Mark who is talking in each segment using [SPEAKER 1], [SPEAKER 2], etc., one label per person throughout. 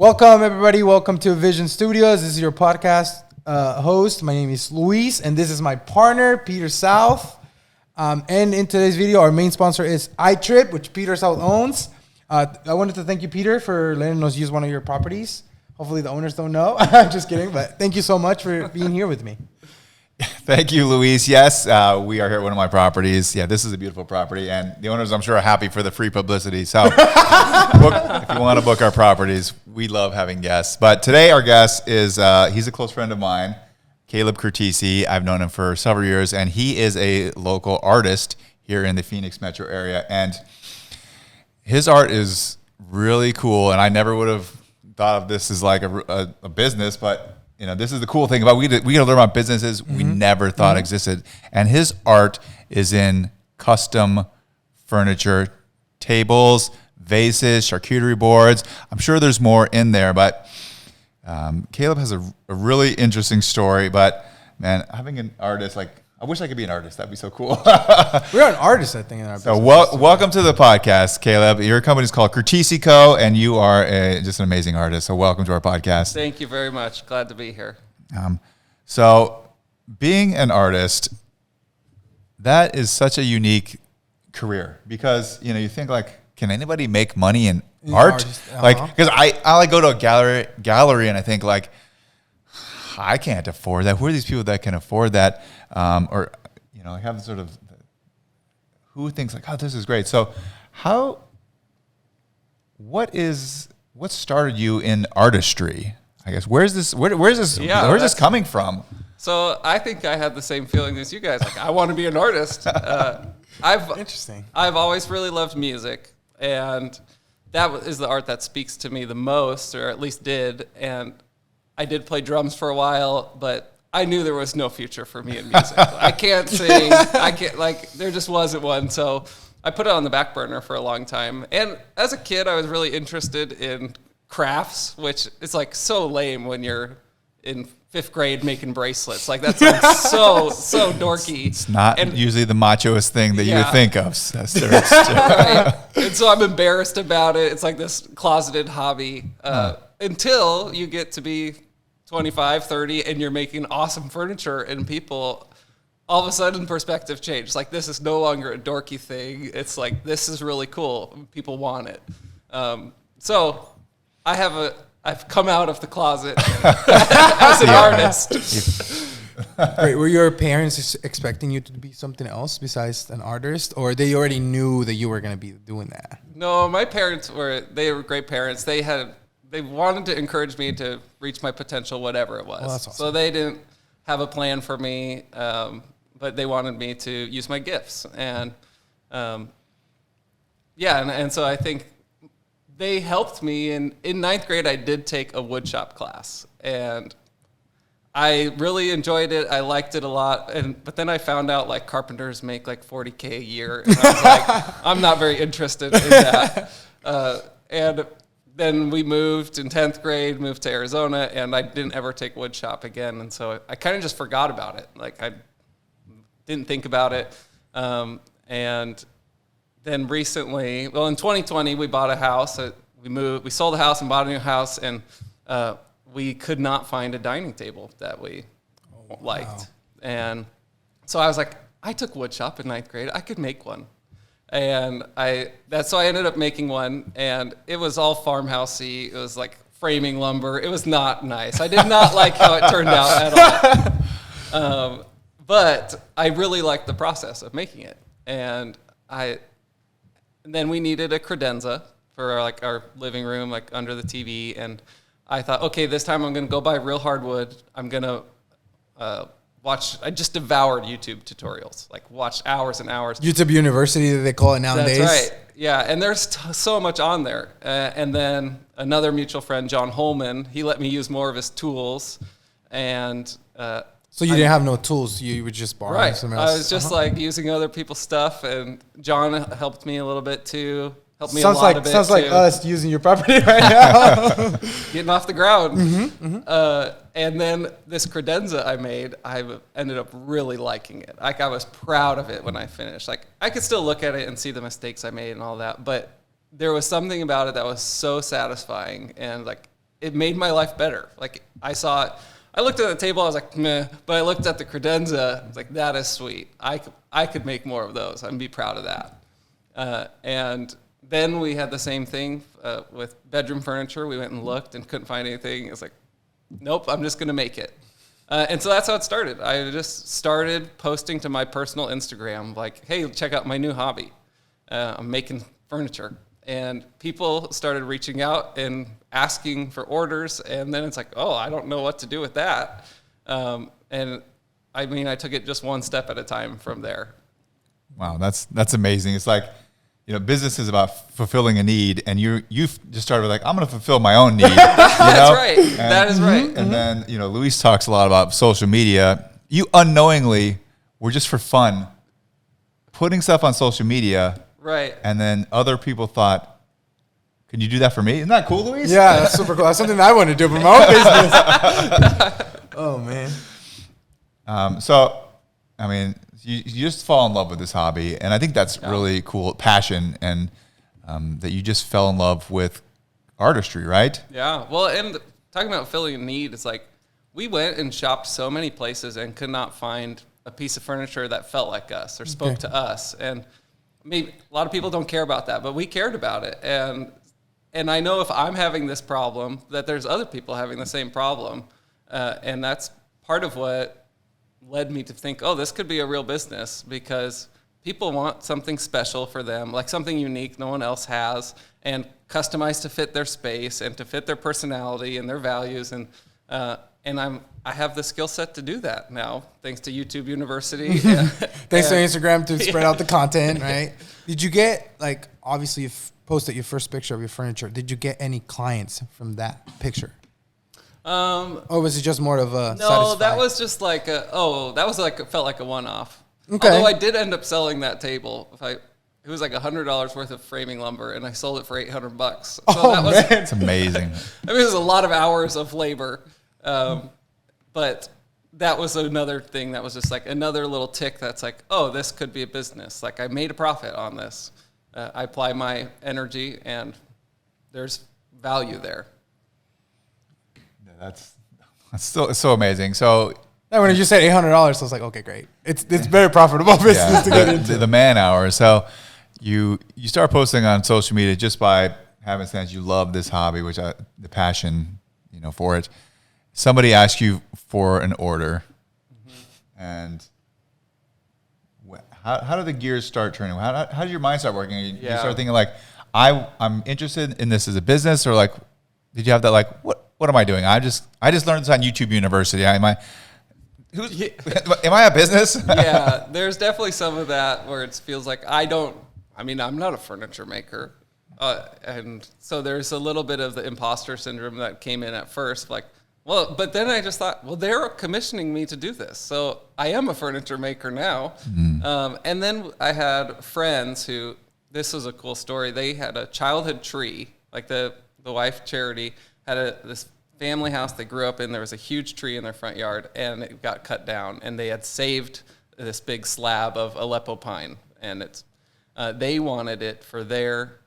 [SPEAKER 1] Welcome, everybody. Welcome to Vision Studios. This is your podcast host. My name is Luis, and this is my partner, Peter South. And in today's video, our main sponsor is iTrip, which Peter South owns. I wanted to thank you, Peter, for letting us use one of your properties. Hopefully the owners don't know. Just kidding, but thank you so much for being here with me.
[SPEAKER 2] Thank you, Luis. Yes, we are here at one of my properties. Yeah, this is a beautiful property, and the owners, I'm sure, are happy for the free publicity. So if you want to book our properties, we love having guests. But today our guest is, he's a close friend of mine, Caleb Curtisi. I've known him for several years, and he is a local artist here in the Phoenix metro area. And his art is really cool, and I never would have thought of this as like a business, but you know, this is the cool thing about we got to learn about businesses we never thought existed. And his art is in custom furniture, tables, vases, charcuterie boards. I'm sure there's more in there, but Caleb has a really interesting story. But man, having an artist, like, I wish I could be an artist. That'd be so cool.
[SPEAKER 1] We're an artist, I think, in our business.
[SPEAKER 2] So welcome to the podcast, Caleb. Your company is called Curtisi Co., and you are just an amazing artist. So welcome to our podcast.
[SPEAKER 3] Thank you very much. Glad to be here.
[SPEAKER 2] So being an artist, that is such a unique career because, you know, you think like, can anybody make money in art? Like, because I like go to a gallery and I think like, I can't afford that. Who are these people that can afford that? Or, you know, I have sort of, who thinks like, oh, this is great. So what started you in artistry? I guess, where's this coming from?
[SPEAKER 3] So I think I had the same feeling as you guys. Like, I want to be an artist.
[SPEAKER 1] Interesting.
[SPEAKER 3] I've always really loved music, and that is the art that speaks to me the most, or at least did. And I did play drums for a while, but I knew there was no future for me in music. I can't sing. There just wasn't one. So I put it on the back burner for a long time. And as a kid, I was really interested in crafts, which is like so lame when you're in 5th grade making bracelets. Like, that sounds so dorky.
[SPEAKER 2] It's not usually the machoist thing that you would think of.
[SPEAKER 3] Right. And so I'm embarrassed about it. It's like this closeted hobby until you get to be 25, 30, and you're making awesome furniture, and people, all of a sudden, perspective change. Like, this is no longer a dorky thing. It's like, this is really cool. People want it. So I've come out of the closet as an artist.
[SPEAKER 1] Wait, were your parents expecting you to be something else besides an artist, or they already knew that you were going to be doing that?
[SPEAKER 3] No, my parents were great parents. They wanted to encourage me to reach my potential, whatever it was.
[SPEAKER 1] Well, that's awesome.
[SPEAKER 3] So they didn't have a plan for me, but they wanted me to use my gifts. And and so I think they helped me. In 9th grade, I did take a woodshop class, and I really enjoyed it. I liked it a lot. But then I found out like carpenters make like $40K a year, and I was like, I'm not very interested in that. And then we moved in 10th grade, moved to Arizona, and I didn't ever take wood shop again. And so I kind of just forgot about it. Like, I didn't think about it. And then recently, well, in 2020, we bought a house. We sold the house and bought a new house, and we could not find a dining table that we liked. And so I was like, I took wood shop in 9th grade. I could make one. And so I ended up making one, and it was all farmhousey. It was like framing lumber. It was not nice. I did not like how it turned out at all. But I really liked the process of making it. And then we needed a credenza for our living room, like under the TV. And I thought, okay, this time I'm going to go buy real hardwood. I'm going to I just devoured YouTube tutorials, like watched hours and hours.
[SPEAKER 1] YouTube University, that they call it nowadays.
[SPEAKER 3] That's right. Yeah, and there's so much on there. And then another mutual friend, John Holman, he let me use more of his tools. And
[SPEAKER 1] so you didn't have no tools. You would just borrow something else.
[SPEAKER 3] I was just like using other people's stuff, and John helped me a little bit too. Helped me
[SPEAKER 1] sounds
[SPEAKER 3] a lot a bit
[SPEAKER 1] Sounds
[SPEAKER 3] too.
[SPEAKER 1] like us using your property right now.
[SPEAKER 3] Getting off the ground. And then this credenza I made, I ended up really liking it. Like, I was proud of it when I finished. Like, I could still look at it and see the mistakes I made and all that, but there was something about it that was so satisfying, and like it made my life better. Like I saw it, I looked at the table, I was like, meh, but I looked at the credenza, I was like, that is sweet. I could make more of those. I'd be proud of that. And then we had the same thing with bedroom furniture. We went and looked and couldn't find anything. It was like, nope, I'm just going to make it. And so that's how it started. I just started posting to my personal Instagram, like, hey, check out my new hobby. I'm making furniture. And people started reaching out and asking for orders. And then it's like, oh, I don't know what to do with that. And I mean, I took it just one step at a time from there.
[SPEAKER 2] Wow, that's amazing. It's like, business is about fulfilling a need, and you've just started with like, I'm going to fulfill my own need.
[SPEAKER 3] That's right. That is right.
[SPEAKER 2] And then, Luis talks a lot about social media. You unknowingly were just for fun putting stuff on social media.
[SPEAKER 3] Right.
[SPEAKER 2] And then other people thought, can you do that for me? Isn't that cool, Luis?
[SPEAKER 1] Yeah, that's super cool. That's something I want to do for my own business. Oh, man.
[SPEAKER 2] So, I mean, you just fall in love with this hobby. And I think that's really cool, passion, and that you just fell in love with artistry, right?
[SPEAKER 3] Yeah. Well, and talking about filling a need, it's like we went and shopped so many places and could not find a piece of furniture that felt like us or spoke to us. And maybe a lot of people don't care about that, but we cared about it. And I know if I'm having this problem, that there's other people having the same problem. And that's part of what led me to think, oh, this could be a real business, because people want something special for them, like something unique no one else has, and customized to fit their space and to fit their personality and their values. And I have the skill set to do that now, thanks to YouTube University.
[SPEAKER 1] Thanks to Instagram to spread out the content, right? Did you get, like, obviously you posted your first picture of your furniture. Did you get any clients from that picture? Or was it just more of a
[SPEAKER 3] No, that was just like felt like a one-off.
[SPEAKER 1] Okay.
[SPEAKER 3] Although I did end up selling that table. It was like $100 worth of framing lumber, and I sold it for $800. So
[SPEAKER 2] It's amazing.
[SPEAKER 3] I mean, it was a lot of hours of labor. But that was another thing that was just like another little tick that's like, oh, this could be a business. Like, I made a profit on this. I apply my energy, and there's value there.
[SPEAKER 2] That's still so amazing. So
[SPEAKER 1] when you said $800, I was like, okay, great. It's very profitable business to get into.
[SPEAKER 2] The man hour. So you start posting on social media just by having sense. You love this hobby, the passion, for it. Somebody asks you for an order, and how do the gears start turning? How does your mind start working? You start thinking like, I'm interested in this as a business, or like, did you have that like, what am I doing? I just learned this on YouTube University. Am I a business?
[SPEAKER 3] Yeah, there's definitely some of that where it feels like I'm not a furniture maker. And so there's a little bit of the imposter syndrome that came in at first, like, well, but then I just thought, well, they're commissioning me to do this, so I am a furniture maker now. And then I had friends who, this was a cool story. They had a childhood tree, like the wife, Charity, had this family house they grew up in. There was a huge tree in their front yard, and it got cut down, and they had saved this big slab of Aleppo pine, and they wanted it for their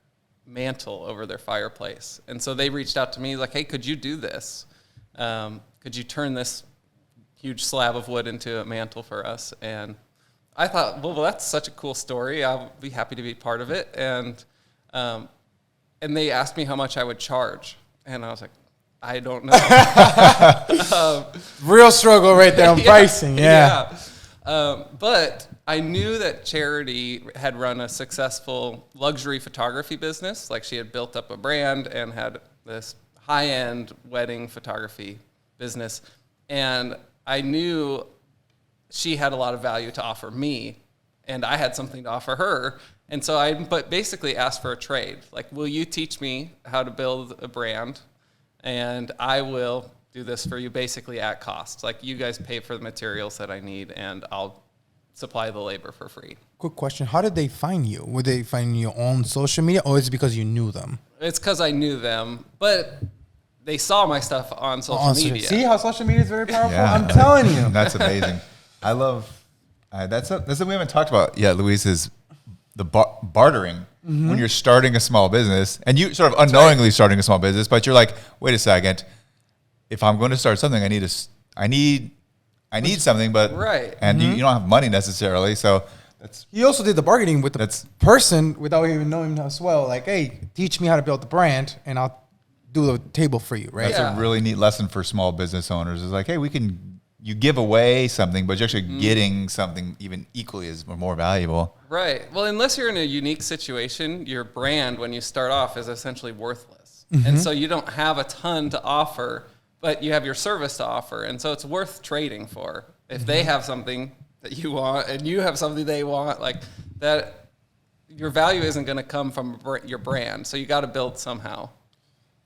[SPEAKER 3] mantle over their fireplace. And so they reached out to me like, hey, could you do this? Could you turn this huge slab of wood into a mantle for us? And I thought, well, that's such a cool story. I'll be happy to be part of it. And they asked me how much I would charge. And I was like, I don't know.
[SPEAKER 1] Real struggle right there on pricing. Yeah.
[SPEAKER 3] But I knew that Charity had run a successful luxury photography business. Like, she had built up a brand and had this high-end wedding photography business. And I knew she had a lot of value to offer me, and I had something to offer her. And so I basically asked for a trade. Like, will you teach me how to build a brand? And I will do this for you basically at cost. Like, you guys pay for the materials that I need, and I'll supply the labor for free.
[SPEAKER 1] Quick question. How did they find you? Would they find you on social media, or is it because you knew them?
[SPEAKER 3] It's because I knew them, but they saw my stuff on social media.
[SPEAKER 1] See how social media is very powerful?
[SPEAKER 2] Yeah.
[SPEAKER 1] I'm telling you.
[SPEAKER 2] That's amazing. I love, that's something we haven't talked about yet, Luis, is the bartering. when you're starting a small business, and you sort of unknowingly starting a small business, but you're like, wait a second, if I'm going to start something, I need something, but and you don't have money necessarily, so that's.
[SPEAKER 1] He also did the bargaining with the person without even knowing him as well. Like, hey, teach me how to build the brand, and I'll do the table for you, right?
[SPEAKER 2] That's a really neat lesson for small business owners. Is like, hey, you give away something, but you're actually getting something even equally as or more valuable.
[SPEAKER 3] Right. Well, unless you're in a unique situation, your brand when you start off is essentially worthless, and so you don't have a ton to offer. But you have your service to offer, and so it's worth trading for. If they have something that you want, and you have something they want, like that, your value isn't going to come from your brand. So you got to build somehow.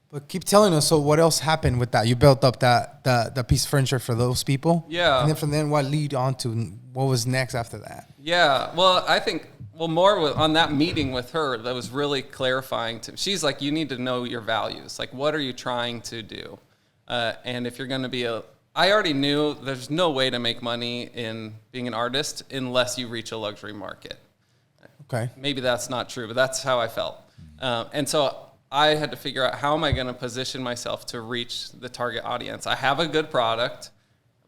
[SPEAKER 1] But keep telling us. So what else happened with that? You built up the piece of furniture for those people.
[SPEAKER 3] Yeah.
[SPEAKER 1] And then from then, what lead on to what was next after that?
[SPEAKER 3] Yeah. Well, I think more on that meeting with her that was really clarifying to. She's like, you need to know your values. Like, what are you trying to do? And if you're going to be I already knew there's no way to make money in being an artist unless you reach a luxury market.
[SPEAKER 1] Okay.
[SPEAKER 3] Maybe that's not true, but that's how I felt. And so I had to figure out how am I going to position myself to reach the target audience. I have a good product,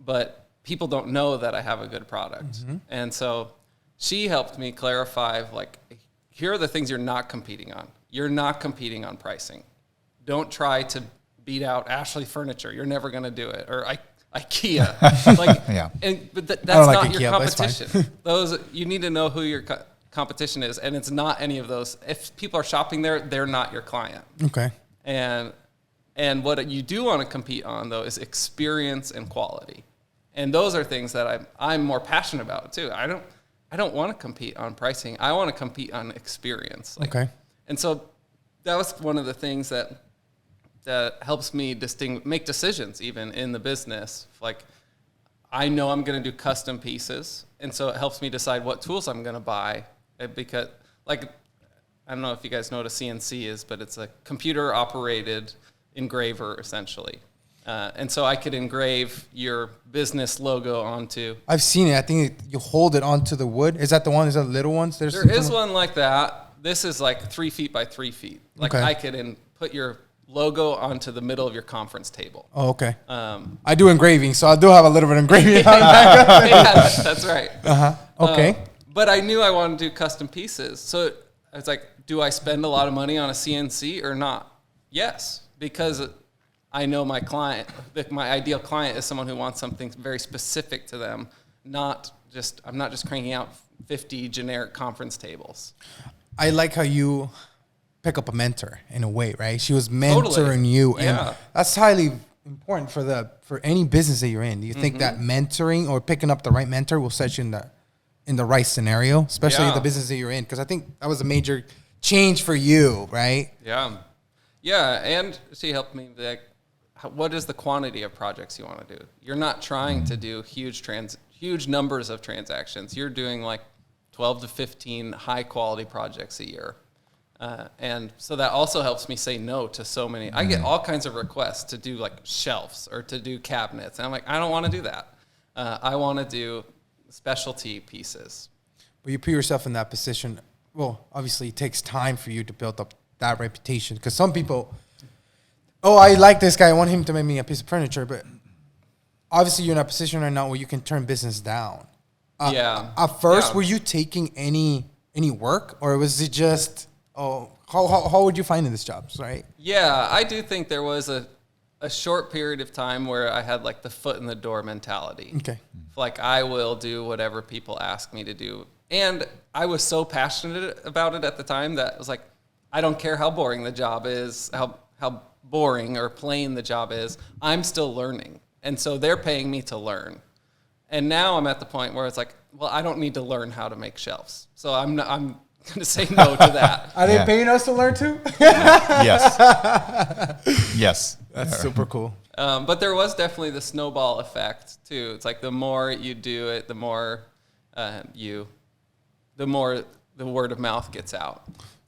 [SPEAKER 3] but people don't know that I have a good product. And so she helped me clarify, like, here are the things you're not competing on. You're not competing on pricing. Don't try to beat out Ashley Furniture. You're never going to do it. Or IKEA. Like, but that's not IKEA, your competition. Those you need to know who your competition is, and it's not any of those. If people are shopping there, they're not your client.
[SPEAKER 1] Okay.
[SPEAKER 3] And what you do want to compete on though is experience and quality, and those are things that I'm more passionate about too. I don't want to compete on pricing. I want to compete on experience. Like, okay. And so that was one of the things that helps me make decisions even in the business. Like, I know I'm going to do custom pieces, and so it helps me decide what tools I'm going to buy, because, like, I don't know if you guys know what a CNC is, but it's a computer operated engraver essentially. And so I could engrave your business logo onto.
[SPEAKER 1] I've seen it. I think you hold it onto the wood. Is that the one? Is that the little ones?
[SPEAKER 3] There is one like that. This is like 3 feet by 3 feet. Like, I could put your logo onto the middle of your conference table.
[SPEAKER 1] Oh, okay. I do engraving, so I do have a little bit of engraving.
[SPEAKER 3] Yeah, that's right.
[SPEAKER 1] Okay.
[SPEAKER 3] But I knew I wanted to do custom pieces. So I was like, do I spend a lot of money on a CNC or not? Yes, because I know my client, my ideal client is someone who wants something very specific to them, I'm not just cranking out 50 generic conference tables. I
[SPEAKER 1] like how you pick up a mentor in a way, right? She was mentoring you, and that's highly important for any business that you're in. Do you think that mentoring or picking up the right mentor will set you in the right scenario, especially the business that you're in? Because I think that was a major change for you, right?
[SPEAKER 3] Yeah, and she helped me. Like, what is the quantity of projects you want to do? You're not trying to do huge numbers of transactions. You're doing like 12 to 15 high quality projects a year. And so that also helps me say no to so many. I get all kinds of requests to do like shelves or to do cabinets. And I'm like, I don't want to do that. I want to do specialty pieces.
[SPEAKER 1] But you put yourself in that position. Well, obviously it takes time for you to build up that reputation. Because some people, I like this guy. I want him to make me a piece of furniture. But obviously you're in a position right now where you can turn business down. At first, were you taking any work? Or was it just... how would you find in this job, right?
[SPEAKER 3] Yeah, I do think there was a short period of time where I had like the foot in the door mentality. Okay. Like, I will do whatever people ask me to do. And I was so passionate about it at the time that it was like, I don't care how boring the job is, how boring or plain the job is, I'm still learning. And so they're paying me to learn. And now I'm at the point where it's like, well, I don't need to learn how to make shelves. So I'm going to say no to that.
[SPEAKER 1] Are they paying us to learn too?
[SPEAKER 2] Yes. Yes.
[SPEAKER 1] That's super cool.
[SPEAKER 3] But there was definitely the snowball effect too. It's like the more you do it, the more the word of mouth gets out.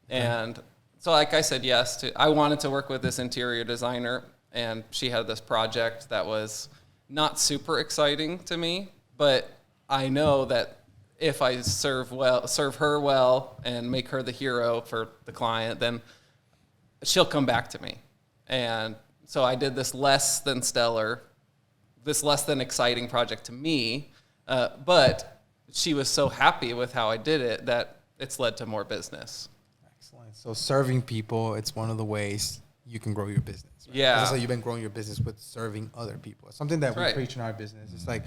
[SPEAKER 3] And so like I said yes to, I wanted to work with this interior designer, and she had this project that was not super exciting to me, but I know that if I serve her well, and make her the hero for the client, then she'll come back to me. And so I did this less than stellar, this less than exciting project to me, but she was so happy with how I did it that it's led to more business.
[SPEAKER 1] Excellent. So serving people, it's one of the ways you can grow your business. Right?
[SPEAKER 3] Yeah.
[SPEAKER 1] That's how you've been growing your business, with serving other people. It's something that we
[SPEAKER 3] Right.
[SPEAKER 1] preach in our business. It's like,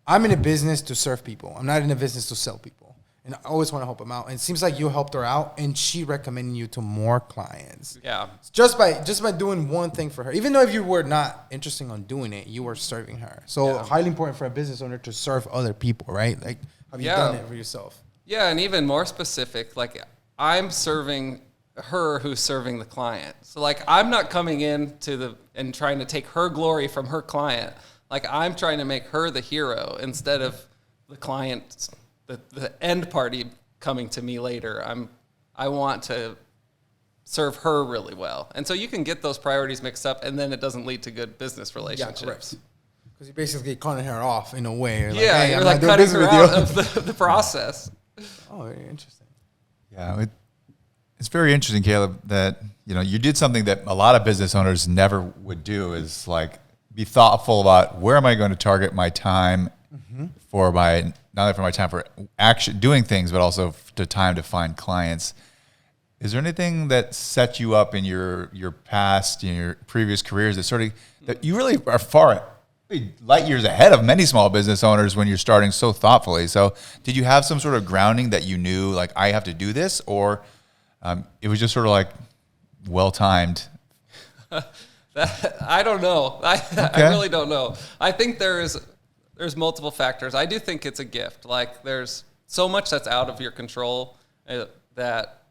[SPEAKER 1] I'm in a business to serve people. I'm not in a business to sell people. And I always want to help them out. And it seems like you helped her out, and she recommended you to more clients.
[SPEAKER 3] Yeah.
[SPEAKER 1] Just by doing one thing for her. Even though if you were not interested on doing it, you were serving her. So highly important for a business owner to serve other people, right? Like, have you done it for yourself?
[SPEAKER 3] Yeah, and even more specific, like I'm serving her who's serving the client. So like I'm not coming in and trying to take her glory from her client. Like I'm trying to make her the hero instead of the client, the end party coming to me later. I want to serve her really well. And so you can get those priorities mixed up, and then it doesn't lead to good business relationships.
[SPEAKER 1] Yeah, correct. Because you're basically cutting her off in a way. You're
[SPEAKER 3] Yeah,
[SPEAKER 1] hey,
[SPEAKER 3] you're
[SPEAKER 1] I'm
[SPEAKER 3] like
[SPEAKER 1] not doing
[SPEAKER 3] cutting
[SPEAKER 1] business
[SPEAKER 3] her
[SPEAKER 1] with you.
[SPEAKER 3] out of the process.
[SPEAKER 1] Oh, very interesting.
[SPEAKER 2] Yeah, it's very interesting, Caleb, that you did something that a lot of business owners never would do, is like be thoughtful about where am I going to target my time for not only for my time for action doing things, but also the time to find clients. Is there anything that set you up in your past, in your previous careers, that you really are light years ahead of many small business owners when you're starting so thoughtfully? So did you have some sort of grounding that you knew, like, I have to do this, or it was just sort of like well-timed?
[SPEAKER 3] I don't know. I really don't know. I think there's multiple factors. I do think it's a gift. Like there's so much that's out of your control that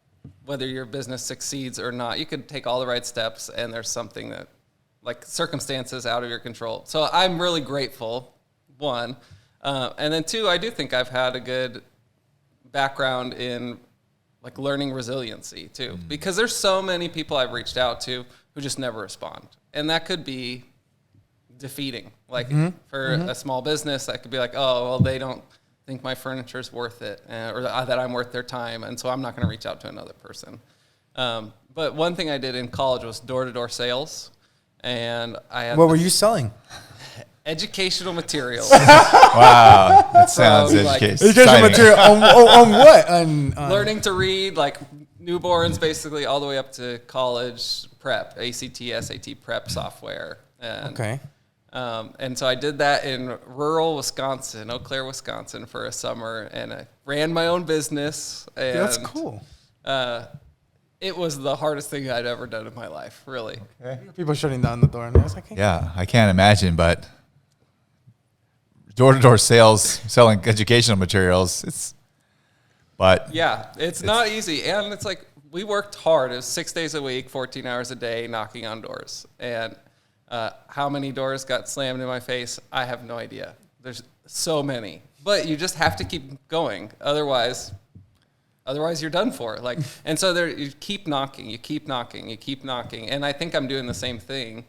[SPEAKER 3] whether your business succeeds or not, you can take all the right steps, and there's something that, like, circumstances out of your control. So I'm really grateful, one. And then two, I do think I've had a good background in like learning resiliency too, because there's so many people I've reached out to who just never respond. And that could be defeating. Like for a small business, that could be like, oh, well, they don't think my furniture is worth it, or that I'm worth their time, and so I'm not going to reach out to another person. But one thing I did in college was door-to-door sales, and I had
[SPEAKER 1] What were you selling?
[SPEAKER 3] educational materials.
[SPEAKER 2] Wow, that sounds
[SPEAKER 3] Like,
[SPEAKER 2] educational.
[SPEAKER 1] Educational material on what? On
[SPEAKER 3] Learning to read, like newborns, basically, all the way up to college prep, ACT, SAT prep software. And,
[SPEAKER 1] okay.
[SPEAKER 3] And so I did that in rural Wisconsin, Eau Claire, Wisconsin, for a summer, and I ran my own business. And,
[SPEAKER 1] That's cool.
[SPEAKER 3] It was the hardest thing I'd ever done in my life, really.
[SPEAKER 2] Okay.
[SPEAKER 1] People shutting down the door, and I was like, hey.
[SPEAKER 2] Yeah, I can't imagine, but door-to-door sales, selling educational materials,
[SPEAKER 3] Yeah, it's not easy. And it's like, we worked hard. It was 6 days a week, 14 hours a day, knocking on doors. And how many doors got slammed in my face, I have no idea. There's so many. But you just have to keep going. Otherwise you're done for. Like, and so you keep knocking, you keep knocking, you keep knocking. And I think I'm doing the same thing.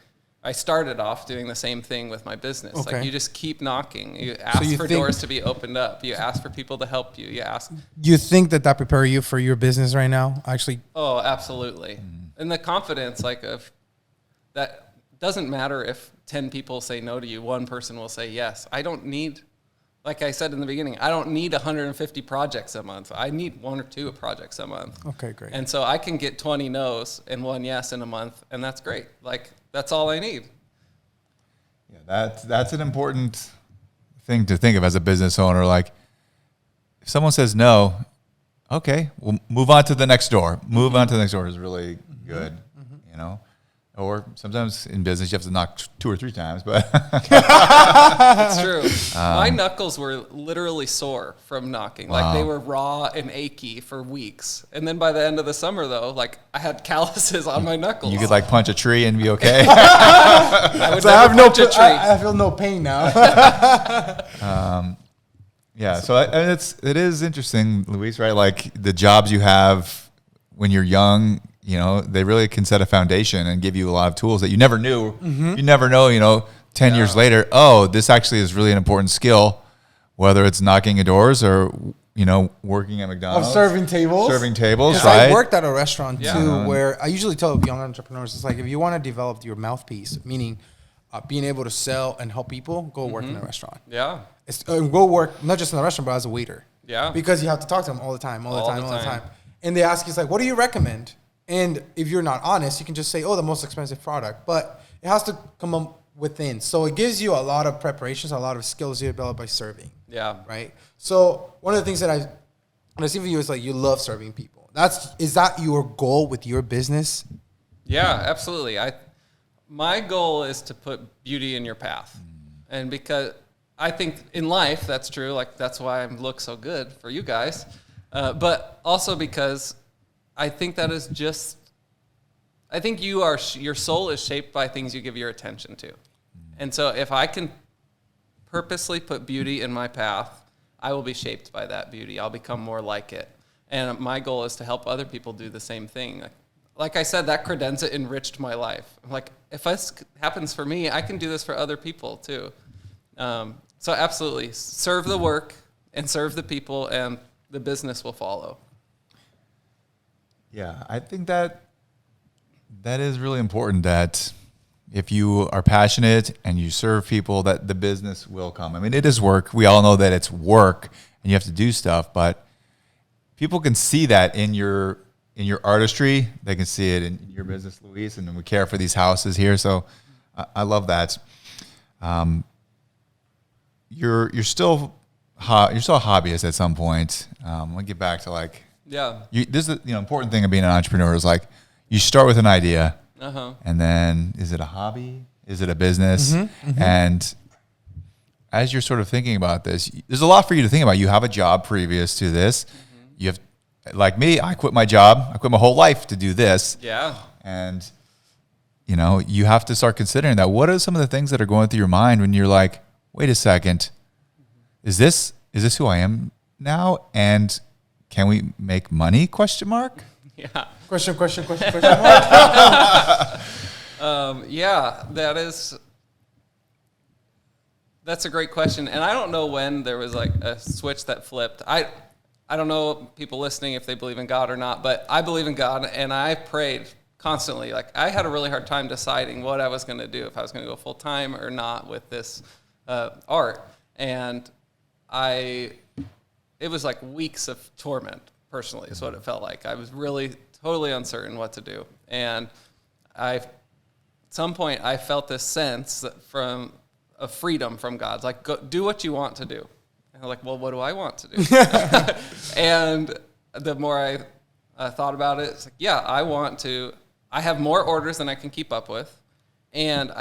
[SPEAKER 3] I started off doing the same thing with my business.
[SPEAKER 1] Okay.
[SPEAKER 3] Like, you just keep knocking. You ask for doors to be opened up. You ask for people to help you. You ask.
[SPEAKER 1] You think that prepare you for your business right now? Actually.
[SPEAKER 3] Oh, absolutely. And the confidence, like, of that doesn't matter if 10 people say no to you, one person will say yes. I don't need, like I said in the beginning, I don't need 150 projects a month. I need 1 or 2 projects a month.
[SPEAKER 1] Okay, great.
[SPEAKER 3] And so I can get 20 no's and 1 yes in a month, and that's great. Like, that's all I need.
[SPEAKER 2] yeah, that's an important thing to think of as a business owner. Like, if someone says no, okay, we'll move on to the next door. Move on to the next door is really good, Or sometimes in business you have to knock 2 or 3 times, but
[SPEAKER 3] That's true. My knuckles were literally sore from knocking.
[SPEAKER 2] Wow.
[SPEAKER 3] Like, they were raw and achy for weeks. And then by the end of the summer, though, like, I had calluses on my knuckles.
[SPEAKER 2] you could like punch a tree and be okay.
[SPEAKER 3] I would
[SPEAKER 1] So I
[SPEAKER 3] never
[SPEAKER 1] have
[SPEAKER 3] punch a tree.
[SPEAKER 1] I feel no pain now.
[SPEAKER 2] Yeah, so it is interesting, Luis, right? Like, the jobs you have when you're young, they really can set a foundation and give you a lot of tools that you never knew. You never know, 10 years later, oh, this actually is really an important skill, whether it's knocking at doors or working at McDonald's.
[SPEAKER 1] serving tables.
[SPEAKER 2] Serving tables,
[SPEAKER 1] 'Cause
[SPEAKER 2] right?
[SPEAKER 1] I worked at a restaurant
[SPEAKER 3] Yeah.
[SPEAKER 1] too, where I usually tell young entrepreneurs, it's like, if you want to develop your mouthpiece, meaning being able to sell and help people, go work in a restaurant.
[SPEAKER 3] Yeah.
[SPEAKER 1] Go work not just in the restaurant, but as a waiter.
[SPEAKER 3] Yeah.
[SPEAKER 1] Because you have to talk to them all the time. And they ask you, it's like, what do you recommend? And if you're not honest, you can just say, oh, the most expensive product. But it has to come up within. So it gives you a lot of preparations, a lot of skills you develop by serving.
[SPEAKER 3] Yeah.
[SPEAKER 1] Right? So one of the things that I see for you is like you love serving people. Is that your goal with your business?
[SPEAKER 3] Yeah, absolutely. My goal is to put beauty in your path. And because I think in life that's true, like that's why I look so good for you guys. But also because I think that is just, I think your soul is shaped by things you give your attention to. And so if I can purposely put beauty in my path, I will be shaped by that beauty. I'll become more like it. And my goal is to help other people do the same thing. Like I said, that credenza enriched my life. Like, if this happens for me, I can do this for other people too. So absolutely, serve the work and serve the people, and the business will follow.
[SPEAKER 2] Yeah, I think that is really important, that if you are passionate and you serve people, that the business will come. I mean, it is work. We all know that it's work and you have to do stuff, but people can see that in your artistry. They can see it in your business, Luis, and we care for these houses here. So I love that. You're still a hobbyist at some point. I'll get back to like, this is the important thing of being an entrepreneur is like you start with an idea, and then is it a hobby? Is it a business? And as you're sort of thinking about this, there's a lot for you to think about. You have a job previous to this. You have, like me, I quit my job. I quit my whole life to do this.
[SPEAKER 3] Yeah.
[SPEAKER 2] And you have to start considering that. What are some of the things that are going through your mind when you're like, wait a second, is this who I am now? And can we make money? Question mark.
[SPEAKER 3] Yeah.
[SPEAKER 1] Question mark.
[SPEAKER 3] Yeah, that's a great question. And I don't know when there was like a switch that flipped. I don't know people listening if they believe in God or not, but I believe in God, and I prayed constantly. Like, I had a really hard time deciding what I was going to do, if I was going to go full time or not with this art. And it was like weeks of torment, personally, is what it felt like. I was really totally uncertain what to do. And at some point, I felt this sense of freedom from God. It's like, go, do what you want to do. And I'm like, well, what do I want to do? And the more I thought about it, it's like, yeah, I have more orders than I can keep up with. And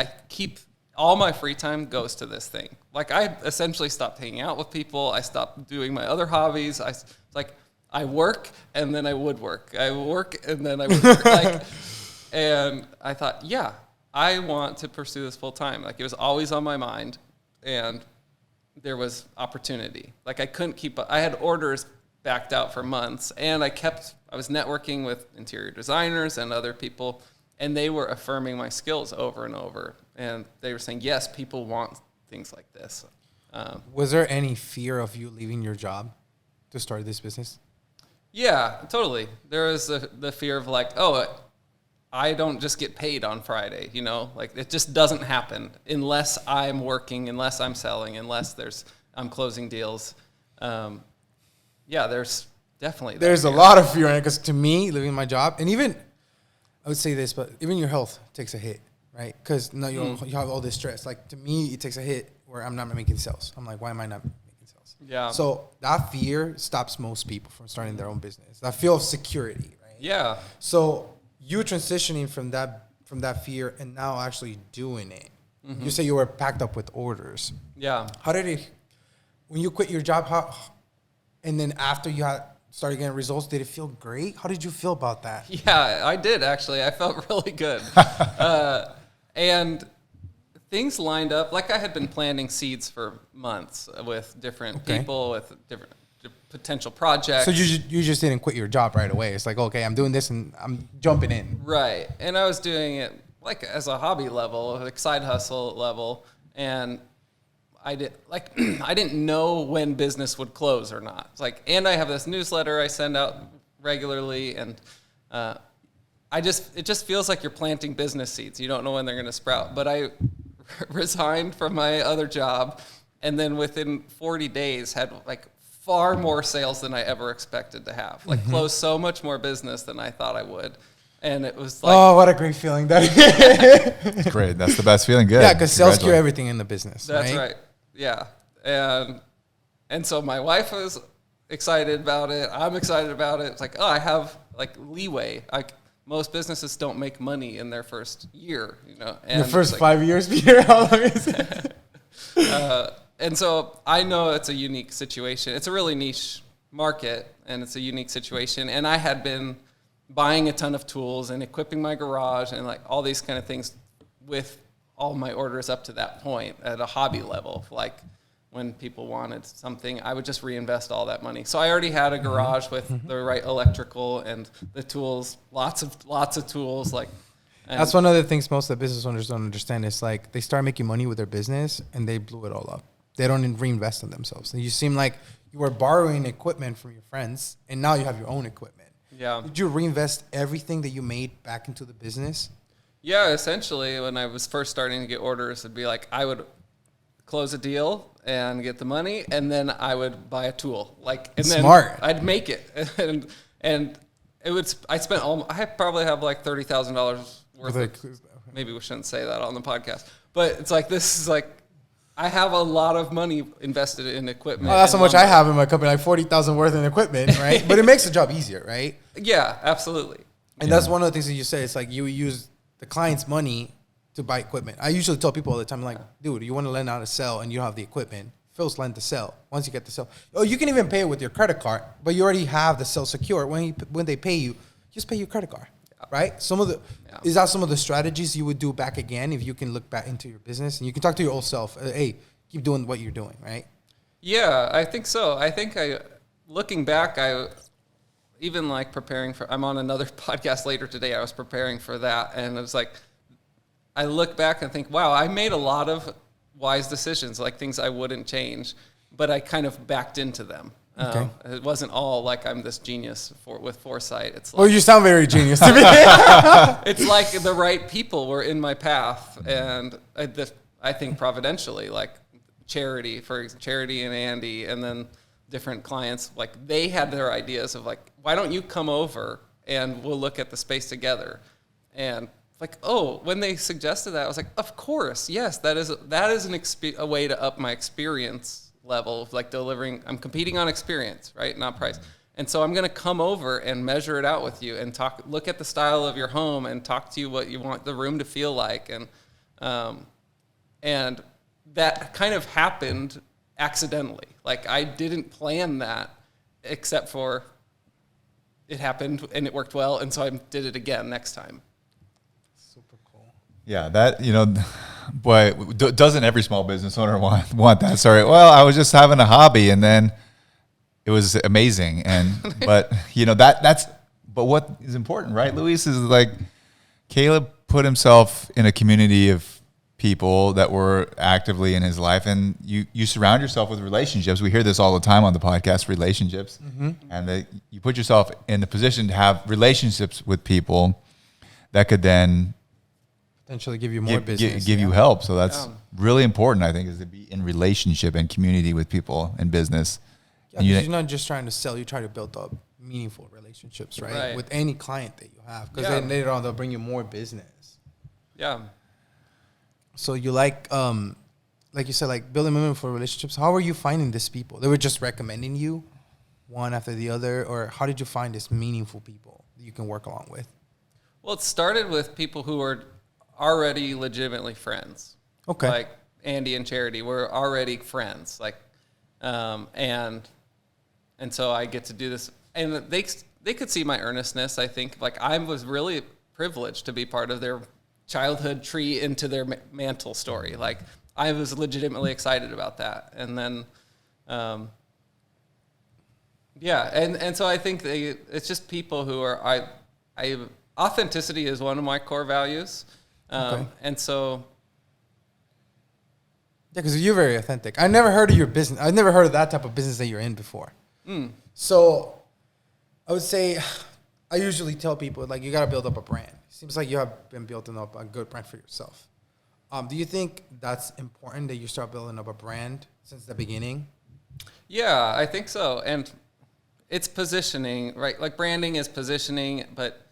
[SPEAKER 3] all my free time goes to this thing. Like, I essentially stopped hanging out with people. I stopped doing my other hobbies. I work and then I would work. I work and then I would work. And I thought, yeah, I want to pursue this full time. Like, it was always on my mind, and there was opportunity. Like, I couldn't keep up. I had orders backed out for months, and I was networking with interior designers and other people, and they were affirming my skills over and over. And they were saying, yes, people want things like this.
[SPEAKER 1] Was there any fear of you leaving your job to start this business?
[SPEAKER 3] Yeah, totally. There was the fear of like, oh, I don't just get paid on Friday, like it just doesn't happen unless I'm working, unless I'm selling, unless I'm closing deals. Yeah, there's definitely
[SPEAKER 1] there's a lot of fear in it, because to me, leaving my job, and even I would say this, but even your health takes a hit, right? Because you have all this stress. Like, to me, it takes a hit where I'm not making sales. I'm like, why am I not making sales?
[SPEAKER 3] Yeah.
[SPEAKER 1] So that fear stops most people from starting their own business. That feel of security, right?
[SPEAKER 3] Yeah.
[SPEAKER 1] So you transitioning from that fear and now actually doing it. You say you were packed up with orders.
[SPEAKER 3] Yeah.
[SPEAKER 1] How did it, when you quit your job, and then after you started getting results, did it feel great? How did you feel about that?
[SPEAKER 3] Yeah, I did, actually. I felt really good. And things lined up. Like, I had been planting seeds for months with different people, with different potential projects.
[SPEAKER 1] So you just didn't quit your job right away. It's like, okay, I'm doing this and I'm jumping in.
[SPEAKER 3] Right. And I was doing it like as a hobby level, like side hustle level. And I didn't know when business would close or not. It's like, and I have this newsletter I send out regularly, and it just feels like you're planting business seeds. You don't know when they're going to sprout. But I resigned from my other job, and then within 40 days had like far more sales than I ever expected to have. Like closed so much more business than I thought I would. And it was like,
[SPEAKER 1] oh, what a great feeling that is.
[SPEAKER 2] It's great. That's the best feeling. Good.
[SPEAKER 1] Yeah, because sales cure everything in the business.
[SPEAKER 3] That's right. Yeah. And so my wife was excited about it. I'm excited about it. It's like, oh, I have like leeway. Most businesses don't make money in their first year, you know. And
[SPEAKER 1] the first 5 years, Peter, how long is it?
[SPEAKER 3] And so I know it's a unique situation. It's a really niche market, and it's a unique situation. And I had been buying a ton of tools and equipping my garage and like all these kind of things with all my orders up to that point at a hobby level. Like when people wanted something, I would just reinvest all that money. So I already had a garage with the right electrical and the tools, lots of tools. Like,
[SPEAKER 1] that's one of the things most of the business owners don't understand. Is like they start making money with their business and they blew it all up. They don't even reinvest in themselves. And you seem like you were borrowing equipment from your friends, and now you have your own equipment.
[SPEAKER 3] Yeah.
[SPEAKER 1] Did you reinvest everything that you made back into the business?
[SPEAKER 3] Yeah, essentially, when I was first starting to get orders, it'd be like I would close a deal and get the money, and then I would buy a tool. Like, and
[SPEAKER 1] Smart.
[SPEAKER 3] Then I'd make it, and it would. I probably have like $30,000 worth of. Maybe we shouldn't say that on the podcast, but it's like this is like. I have a lot of money invested in equipment.
[SPEAKER 1] Oh, that's how much I have in my company, like 40,000 worth in equipment, right? But it makes the job easier, right?
[SPEAKER 3] Yeah, absolutely.
[SPEAKER 1] And that's one of the things that you say. It's like you use the client's money to buy equipment. I usually tell people all the time, like, dude, you want to learn how to sell and you have the equipment. Phil's lend to sell. Once you get the sell, you can even pay it with your credit card, but you already have the sell secure. When they pay you, just pay your credit card, right? Is that some of the strategies you would do back again if you can look back into your business and you can talk to your old self? Hey, keep doing what you're doing, right?
[SPEAKER 3] Yeah, I think so. I think looking back, even like preparing for. I'm on another podcast later today. I was preparing for that, and it was like I look back and think, wow, I made a lot of wise decisions, like things I wouldn't change, but I kind of backed into them. Okay. It wasn't all like I'm this genius with foresight. It's like,
[SPEAKER 1] well, you sound very genius to me.
[SPEAKER 3] It's like the right people were in my path, and I think providentially, like Charity and Andy, and then different clients, like they had their ideas of like, why don't you come over and we'll look at the space together? And like, oh, when they suggested that, I was like, of course, yes, that is a way to up my experience level of like delivering. I'm competing on experience, right? Not price. And so I'm going to come over and measure it out with you and look at the style of your home and talk to you what you want the room to feel like. And that kind of happened accidentally. Like I didn't plan that except for it happened and it worked well. And so I did it again next time.
[SPEAKER 1] Super cool.
[SPEAKER 2] Yeah, that, boy, doesn't every small business owner want that? Sorry. Well, I was just having a hobby, and then it was amazing. But what is important, right, Luis, is like Caleb put himself in a community of people that were actively in his life, and you surround yourself with relationships. We hear this all the time on the podcast, relationships, and you put yourself in the position to have relationships with people that could then
[SPEAKER 1] potentially give you more business,
[SPEAKER 2] give you help. So that's really important, I think, is to be in relationship and community with people in business.
[SPEAKER 1] Yeah, you're not just trying to sell; you try to build up meaningful relationships, right? With any client that you have, because then later on they'll bring you more business.
[SPEAKER 3] Yeah.
[SPEAKER 1] So you like you said, like building meaningful relationships. How are you finding these people? They were just recommending you, one after the other, or how did you find these meaningful people that you can work along with? Well,
[SPEAKER 3] it started with people who were already legitimately friends.
[SPEAKER 1] Okay.
[SPEAKER 3] Like Andy and Charity were already friends. Like, and so I get to do this, and they could see my earnestness. I think like I was really privileged to be part of their childhood tree into their mantle story. Like I was legitimately excited about that. And then, and so I think it's just people who are, authenticity is one of my core values. And so
[SPEAKER 1] Yeah, because you're very authentic. I never heard of your business. I've never heard of that type of business that you're in before. So I would say, I usually tell people, like, you got to build up a brand. Seems like you have been building up a good brand for yourself. Do you think that's important that you start building up a brand since the beginning?
[SPEAKER 3] Yeah, I think so. And it's positioning, right? Like branding is positioning, but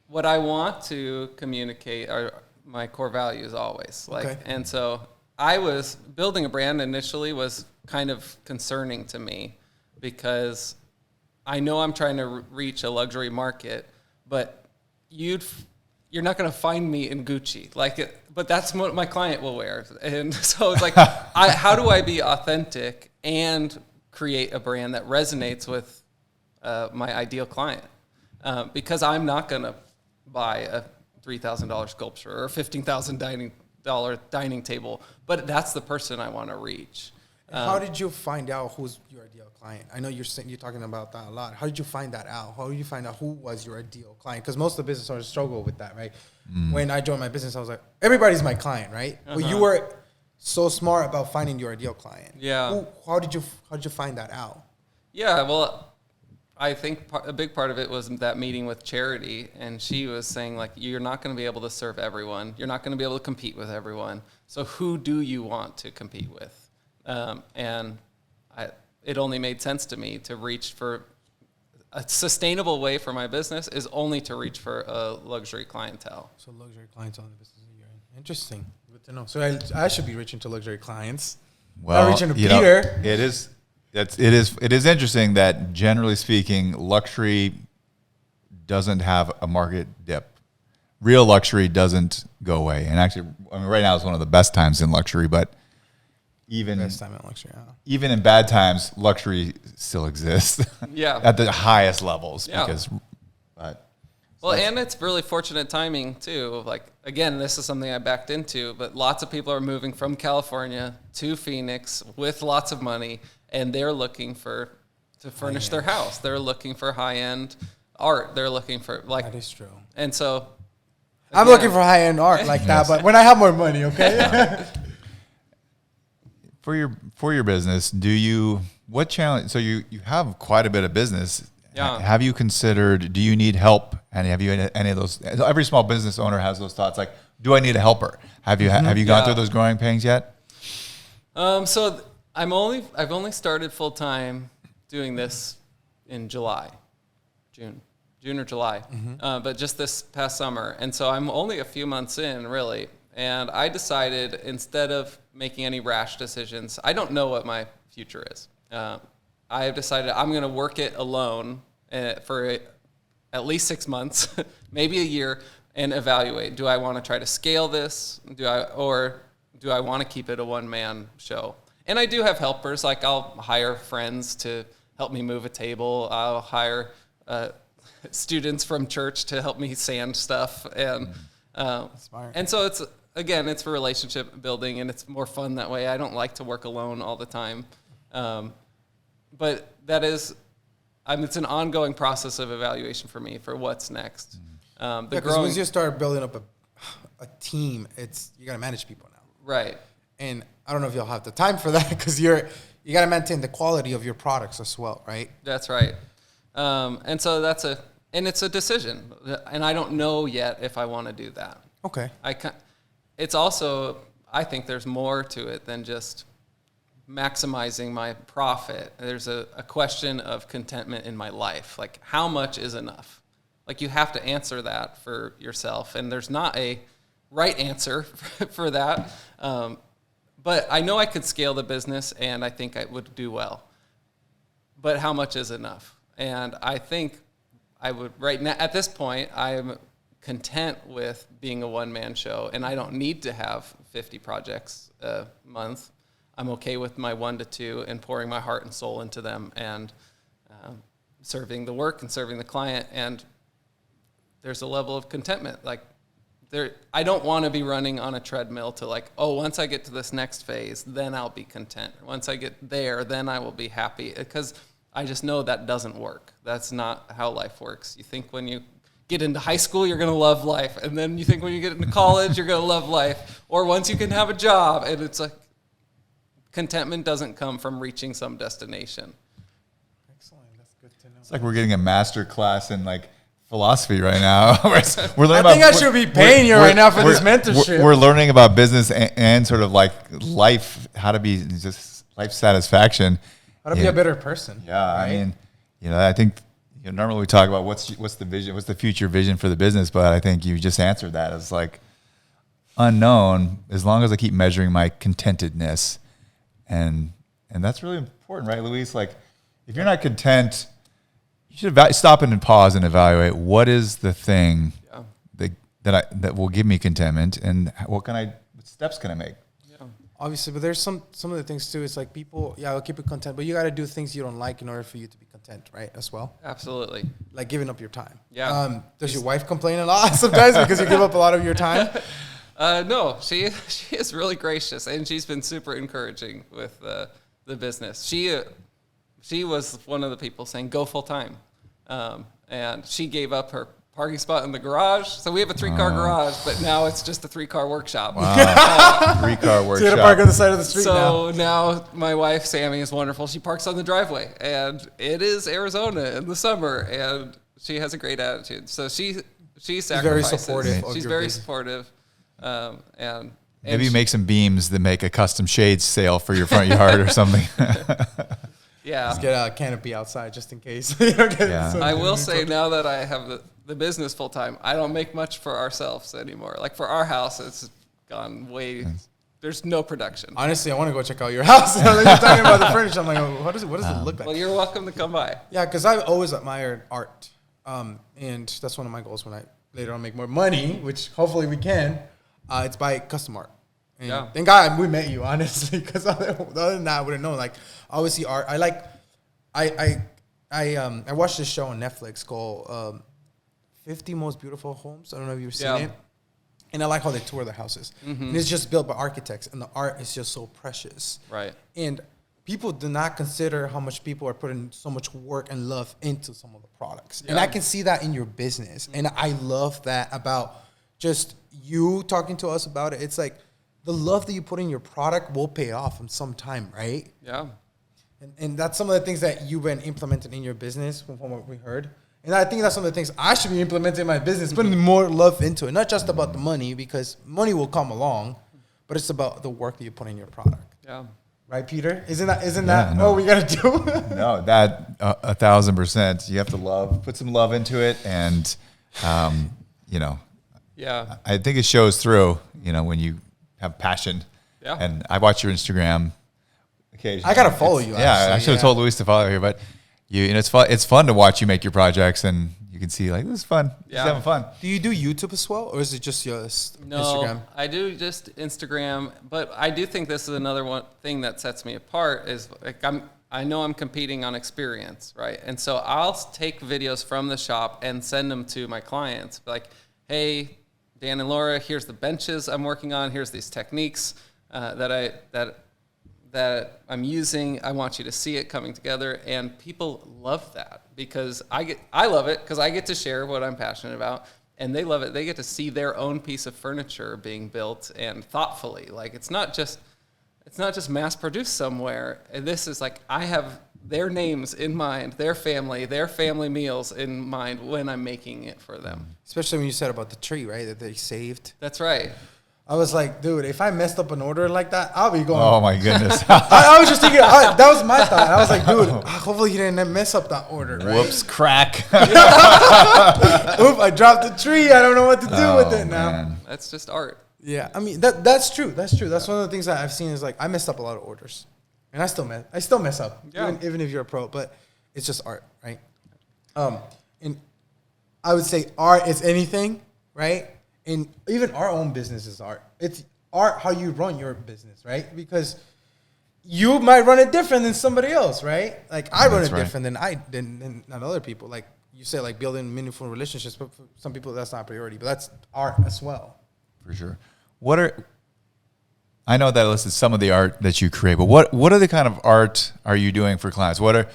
[SPEAKER 3] what I want to communicate are my core values always. Like,
[SPEAKER 1] Okay.
[SPEAKER 3] And so I was building a brand initially was kind of concerning to me because I know I'm trying to reach a luxury market, but you're not going to find me in Gucci. But that's what my client will wear. And so it's like, how do I be authentic and create a brand that resonates with my ideal client? Because I'm not going to buy a $3,000 sculpture or a $15,000 dining table, but that's the person I want to reach.
[SPEAKER 1] How did you find out who's your ideal client? I know you're talking about that a lot. How did you find that out? How did you find out who was your ideal client? Because most of the business owners struggle with that, right? When I joined my business, I was like, everybody's my client, right? But you were so smart about finding your ideal client.
[SPEAKER 3] Yeah.
[SPEAKER 1] How did you find that out?
[SPEAKER 3] Yeah, well, I think a big part of it was that meeting with Charity, and she was saying, like, you're not going to be able to serve everyone. You're not going to be able to compete with everyone. So who do you want to compete with? It only made sense to me to reach for a sustainable way for my business is only to reach for a luxury clientele.
[SPEAKER 1] So luxury clientele in the business that you're in. Interesting. Good to know. So I should be reaching to luxury clients.
[SPEAKER 2] Well,
[SPEAKER 1] not reaching to Peter.
[SPEAKER 2] It is interesting that generally speaking, luxury doesn't have a market dip. Real luxury doesn't go away. And actually, I mean, right now is one of the best times in luxury, but even in bad times, luxury still exists.
[SPEAKER 3] Yeah.
[SPEAKER 2] At the highest levels.
[SPEAKER 3] Yeah. And it's really fortunate timing too. Like, again, this is something I backed into, but lots of people are moving from California to Phoenix with lots of money, and they're looking to furnish their house. They're looking for high-end art. They're looking for, like,
[SPEAKER 1] that is true.
[SPEAKER 3] And so
[SPEAKER 1] I'm looking for high-end art like that, but when I have more money, okay?
[SPEAKER 2] For your business, what challenge? So you have quite a bit of business.
[SPEAKER 3] Yeah.
[SPEAKER 2] Have you considered? Do you need help? And have you any of those? Every small business owner has those thoughts. Like, do I need a helper? Have you gone through those growing pains yet?
[SPEAKER 3] So I've only started full time doing this in June or July, but just this past summer, and so I'm only a few months in, really. And I decided, instead of making any rash decisions, I don't know what my future is. I have decided I'm going to work it alone for at least 6 months, maybe a year, and evaluate. Do I want to try to scale this? Or do I want to keep it a one-man show? And I do have helpers. Like, I'll hire friends to help me move a table. I'll hire students from church to help me sand stuff. And
[SPEAKER 1] Smart.
[SPEAKER 3] And so it's for relationship building, and it's more fun that way. I don't like to work alone all the time. But it's an ongoing process of evaluation for me for what's next.
[SPEAKER 1] Because once you start building up a team, you got to manage people now.
[SPEAKER 3] Right.
[SPEAKER 1] And I don't know if you'll have the time for that because you got to maintain the quality of your products as well, right?
[SPEAKER 3] That's right. And so it's a decision, and I don't know yet if I want to do that.
[SPEAKER 1] Okay.
[SPEAKER 3] It's also, I think there's more to it than just maximizing my profit. There's a question of contentment in my life. Like, how much is enough? Like, you have to answer that for yourself, and there's not a right answer for that. But I know I could scale the business, and I think I would do well. But how much is enough? And I think I would, right now, at this point, I'm content with being a one-man show, and I don't need to have 50 projects a month. I'm okay with my 1 to 2 and pouring my heart and soul into them, and serving the work and serving the client. And there's a level of contentment. Like, I don't want to be running on a treadmill to, like, once I get to this next phase, then I'll be content. Once I get there, then I will be happy. Because I just know that doesn't work. That's not how life works. You think when you get into high school, you're going to love life. And then you think when you get into college, you're going to love life. Or once you can have a job. And it's like, contentment doesn't come from reaching some destination.
[SPEAKER 1] Excellent. That's good to know.
[SPEAKER 2] It's like we're getting a master class in like philosophy right now. We're learning
[SPEAKER 1] I think I should be paying you right now for this mentorship.
[SPEAKER 2] We're learning about business and sort of like life, how to be just life satisfaction.
[SPEAKER 1] How to be a better person.
[SPEAKER 2] Yeah,
[SPEAKER 1] right?
[SPEAKER 2] I mean, I think normally we talk about what's the vision, what's the future vision for the business, but I think you just answered that. It's like unknown as long as I keep measuring my contentedness, and that's really important, right, Luis? Like, if you're not content, you should stop and pause and evaluate what is the thing that will give me contentment, and what steps can I make?
[SPEAKER 1] Yeah. Obviously, but there's some of the things too. It's like people, I'll keep it content, but you got to do things you don't like in order for you to be content, right? As well.
[SPEAKER 3] Absolutely.
[SPEAKER 1] Like giving up your time.
[SPEAKER 3] Yeah.
[SPEAKER 1] Does your wife complain a lot sometimes because you give up a lot of your time?
[SPEAKER 3] No, she is really gracious, and she's been super encouraging with the business. She was one of the people saying go full time, and she gave up her parking spot in the garage. So we have a 3-car garage, but now it's just a 3-car workshop.
[SPEAKER 2] Wow. 3-car workshop.
[SPEAKER 1] So you got to park on the side of the street
[SPEAKER 3] so now my wife Sammy is wonderful. She parks on the driveway, and it is Arizona in the summer, and she has a great attitude. So she sacrifices.
[SPEAKER 1] Very supportive.
[SPEAKER 3] She's very supportive. And
[SPEAKER 2] maybe you make some beams that make a custom shades sale for your front yard or something.
[SPEAKER 3] Yeah.
[SPEAKER 1] Let's get a canopy outside just in case.
[SPEAKER 3] I will say now that I have the business full time, I don't make much for ourselves anymore. Like for our house, it's gone way. There's no production.
[SPEAKER 1] Honestly, I want to go check out your house. You're talking about the furniture. I'm like, oh, what does it look like?
[SPEAKER 3] Well, you're welcome to come by.
[SPEAKER 1] Yeah, because I've always admired art, and that's one of my goals when I later on make more money, which hopefully we can. It's by custom art. And thank God we met you, honestly, because other than that, I wouldn't know. Like, I always see art. I watched this show on Netflix called 50 Most Beautiful Homes. I don't know if you've seen it. And I like how they tour the houses. Mm-hmm. And it's just built by architects, and the art is just so precious.
[SPEAKER 3] Right.
[SPEAKER 1] And people do not consider how much people are putting so much work and love into some of the products. Yeah. And I can see that in your business. Mm-hmm. And I love that about just you talking to us about it. It's like the love that you put in your product will pay off in some time, right?
[SPEAKER 3] Yeah.
[SPEAKER 1] And that's some of the things that you've been implementing in your business from what we heard. And I think that's some of the things I should be implementing in my business, putting more love into it. Not just about the money, because money will come along, but it's about the work that you put in your product.
[SPEAKER 3] Yeah.
[SPEAKER 1] Right, Peter? Isn't that what we got to do?
[SPEAKER 2] No, that 1,000%. You have to put some love into it, and
[SPEAKER 3] Yeah.
[SPEAKER 2] I think it shows through, when you have passion.
[SPEAKER 3] Yeah.
[SPEAKER 2] And I watch your Instagram occasionally.
[SPEAKER 1] I got to follow you.
[SPEAKER 2] I should have told Luis to follow you, but it's fun to watch you make your projects, and you can see like, this is fun.
[SPEAKER 3] Yeah.
[SPEAKER 2] He's having fun.
[SPEAKER 1] Do you do YouTube as well, or is it just your Instagram?
[SPEAKER 3] No, I do just Instagram, but I do think this is another one thing that sets me apart is like I know I'm competing on experience, right? And so I'll take videos from the shop and send them to my clients. Like, hey, Dan and Laura, here's the benches I'm working on. Here's these techniques that I'm using. I want you to see it coming together. And people love that because I love it because I get to share what I'm passionate about, and they love it. They get to see their own piece of furniture being built and thoughtfully. Like it's not just mass produced somewhere. And this is like I have their names in mind, their family meals in mind when I'm making it for them. Especially
[SPEAKER 1] when you said about the tree, right, that they saved.
[SPEAKER 3] That's right.
[SPEAKER 1] I was like, dude, if I messed up an order like that, I'll be going.
[SPEAKER 2] Oh, my goodness.
[SPEAKER 1] I was just thinking, that was my thought. I was like, dude, hopefully he didn't mess up that order, right?
[SPEAKER 2] Whoops, crack.
[SPEAKER 1] Oop, I dropped the tree. I don't know what to do with it now.
[SPEAKER 2] Man.
[SPEAKER 3] That's just art.
[SPEAKER 1] Yeah, I mean, that's true. That's true. That's one of the things that I've seen is like, I messed up a lot of orders. And I still mess up, even if you're a pro, but it's just art, right? And I would say art is anything, right? And even our own business is art. It's art how you run your business, right? Because you might run it different than somebody else, right? Like I run it different than other people. Like you say, like building meaningful relationships, but for some people that's not a priority. But that's art as well.
[SPEAKER 2] For sure. I know that I listed some of the art that you create, but what are the kind of art are you doing for clients? What are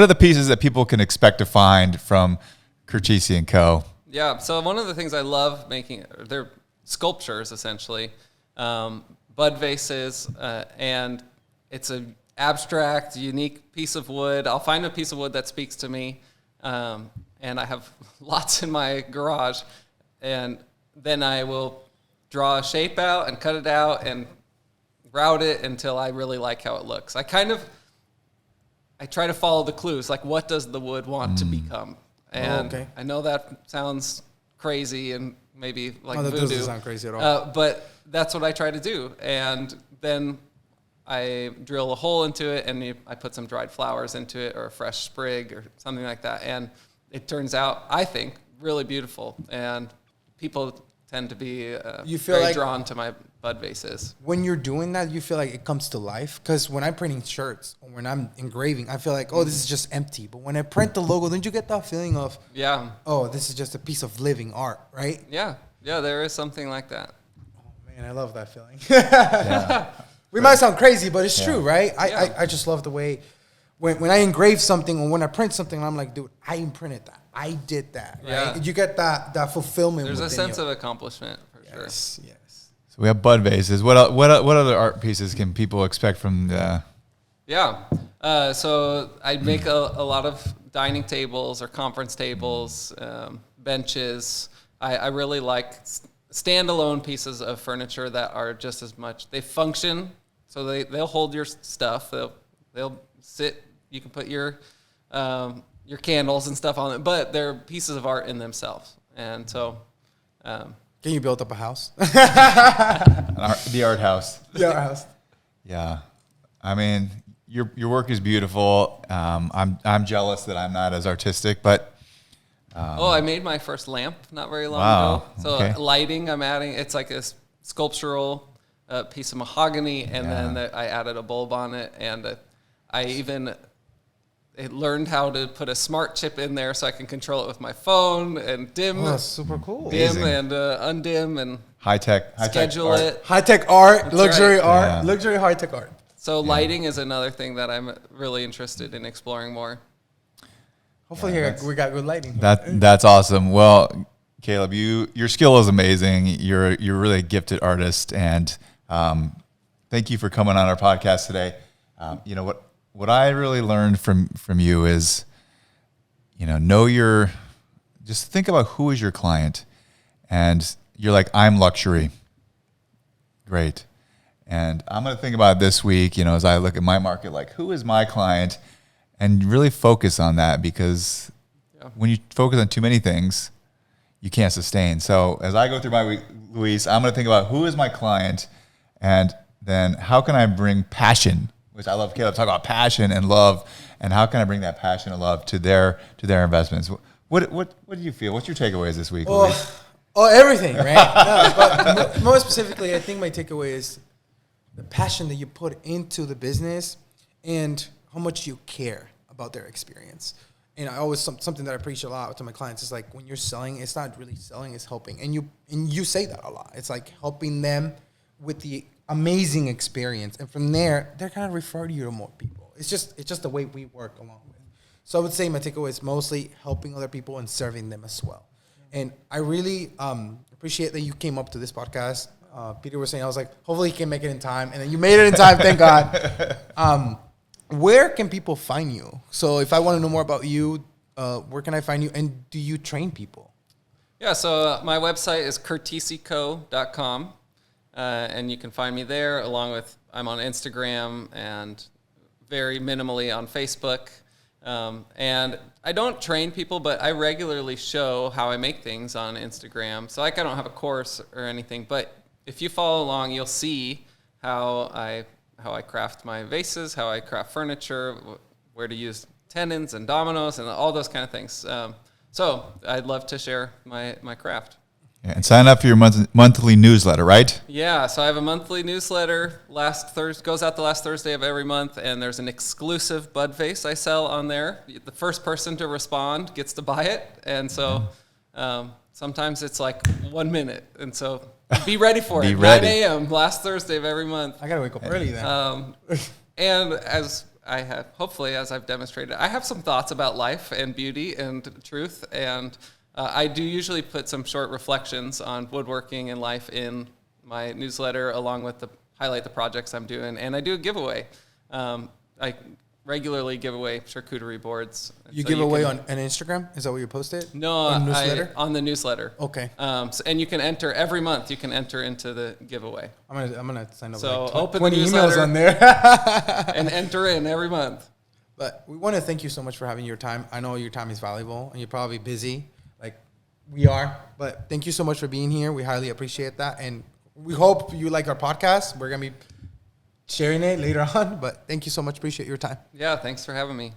[SPEAKER 2] the pieces that people can expect to find from Curtisi & Co.?
[SPEAKER 3] Yeah, so one of the things I love making, they're sculptures essentially, bud vases, and it's a abstract, unique piece of wood. I'll find a piece of wood that speaks to me, and I have lots in my garage, and then I will draw a shape out and cut it out and route it until I really like how it looks. I try to follow the clues, like what does the wood want to become? And I know that sounds crazy and maybe like voodoo.
[SPEAKER 1] That doesn't sound crazy at all.
[SPEAKER 3] But that's what I try to do. And then I drill a hole into it, and I put some dried flowers into it or a fresh sprig or something like that. And it turns out, I think, really beautiful. And people tend to be very drawn to my bud vases.
[SPEAKER 1] When you're doing that, you feel like it comes to life? Because when I'm printing shirts or when I'm engraving, I feel like, oh, this is just empty. But when I print the logo, don't you get that feeling of, oh, this is just a piece of living art, right?
[SPEAKER 3] Yeah, there is something like that.
[SPEAKER 1] Oh, man, I love that feeling. We might sound crazy, but it's true, right? I just love the way when I engrave something or when I print something, I'm like, dude, I imprinted that. I did that, right?
[SPEAKER 3] Yeah.
[SPEAKER 1] You get that fulfillment.
[SPEAKER 3] There's a sense of accomplishment, for sure.
[SPEAKER 1] Yes.
[SPEAKER 2] So we have bud vases. What other art pieces can people expect from the...
[SPEAKER 3] Yeah. So I make a lot of dining tables or conference tables, benches. I really like standalone pieces of furniture that are just as much. They function, so they'll hold your stuff. They'll sit. You can put your candles and stuff on it, but they're pieces of art in themselves. And so...
[SPEAKER 1] Can you build up a house?
[SPEAKER 2] The art house.
[SPEAKER 1] The art house.
[SPEAKER 2] Yeah. I mean, your work is beautiful. I'm jealous that I'm not as artistic, but...
[SPEAKER 3] I made my first lamp not very long ago. So lighting, I'm adding, it's like a sculptural piece of mahogany, and then I added a bulb on it, and I even... It learned how to put a smart chip in there so I can control it with my phone and dim.
[SPEAKER 1] Oh, that's super cool.
[SPEAKER 3] Dim and undim and
[SPEAKER 2] high-tech
[SPEAKER 3] schedule it.
[SPEAKER 1] High-tech art,
[SPEAKER 3] That's
[SPEAKER 1] luxury
[SPEAKER 3] right.
[SPEAKER 1] art, luxury high-tech art.
[SPEAKER 3] So lighting is another thing that I'm really interested in exploring more.
[SPEAKER 1] Hopefully we got good lighting.
[SPEAKER 2] That's awesome. Well, Caleb, your skill is amazing. You're really a gifted artist, and thank you for coming on our podcast today. You know what I really learned from you is, just think about who is your client, and you're like, I'm luxury. Great. And I'm going to think about it this week, as I look at my market, like, who is my client, and really focus on that, because when you focus on too many things, you can't sustain. So as I go through my week, Luis, I'm going to think about who is my client, and then how can I bring passion, which I love. Caleb talk about passion and love, and how can I bring that passion and love to their investments? What do you feel? What's your takeaways this week, Luis?
[SPEAKER 1] Everything, right? No, but more specifically, I think my takeaway is the passion that you put into the business and how much you care about their experience. And I always, something that I preach a lot to my clients is like, when you're selling, it's not really selling, it's helping. And you say that a lot. It's like helping them with the amazing experience. And from there, they're going to refer you to more people. It's just the way we work along with. So I would say my takeaway is mostly helping other people and serving them as well. And I really appreciate that you came up to this podcast. Peter was saying, I was like, hopefully he can make it in time. And then you made it in time, thank God. Where can people find you? So if I want to know more about you, where can I find you? And do you train people?
[SPEAKER 3] Yeah, so my website is curtisico.com. And you can find me there, along with, I'm on Instagram and very minimally on Facebook. And I don't train people, but I regularly show how I make things on Instagram. So like, I don't have a course or anything, but if you follow along, you'll see how I craft my vases, how I craft furniture, where to use tenons and dominoes and all those kind of things. So I'd love to share my craft.
[SPEAKER 2] Yeah, and sign up for your monthly newsletter, right?
[SPEAKER 3] Yeah, so I have a monthly newsletter. Goes out the last Thursday of every month, and there's an exclusive bud vase I sell on there. The first person to respond gets to buy it, and so sometimes it's like 1 minute, and so be ready for it. 9 a.m. last Thursday of every month.
[SPEAKER 1] I gotta wake up early then.
[SPEAKER 3] And as I have, hopefully, as I've demonstrated, I have some thoughts about life and beauty and truth, and I do usually put some short reflections on woodworking and life in my newsletter, along with highlight the projects I'm doing, and I do a giveaway. I regularly give away charcuterie boards.
[SPEAKER 1] You
[SPEAKER 3] So
[SPEAKER 1] give away
[SPEAKER 3] can-
[SPEAKER 1] on an Instagram? Is that what you posted?
[SPEAKER 3] No,
[SPEAKER 1] On newsletter?
[SPEAKER 3] on the newsletter.
[SPEAKER 1] Okay.
[SPEAKER 3] And you can enter every month. You can enter into the giveaway
[SPEAKER 1] I'm gonna sign up.
[SPEAKER 3] So
[SPEAKER 1] like
[SPEAKER 3] open the
[SPEAKER 1] 20 emails
[SPEAKER 3] newsletter.
[SPEAKER 1] on there.
[SPEAKER 3] and enter in every month.
[SPEAKER 1] But we want to thank you so much for having your time. I know your time is valuable and you're probably busy, like we are. But thank you so much for being here. We highly appreciate that, and we hope you like our podcast. We're gonna be sharing it later on. But thank you so much. Appreciate your time.
[SPEAKER 3] Yeah, thanks for having me.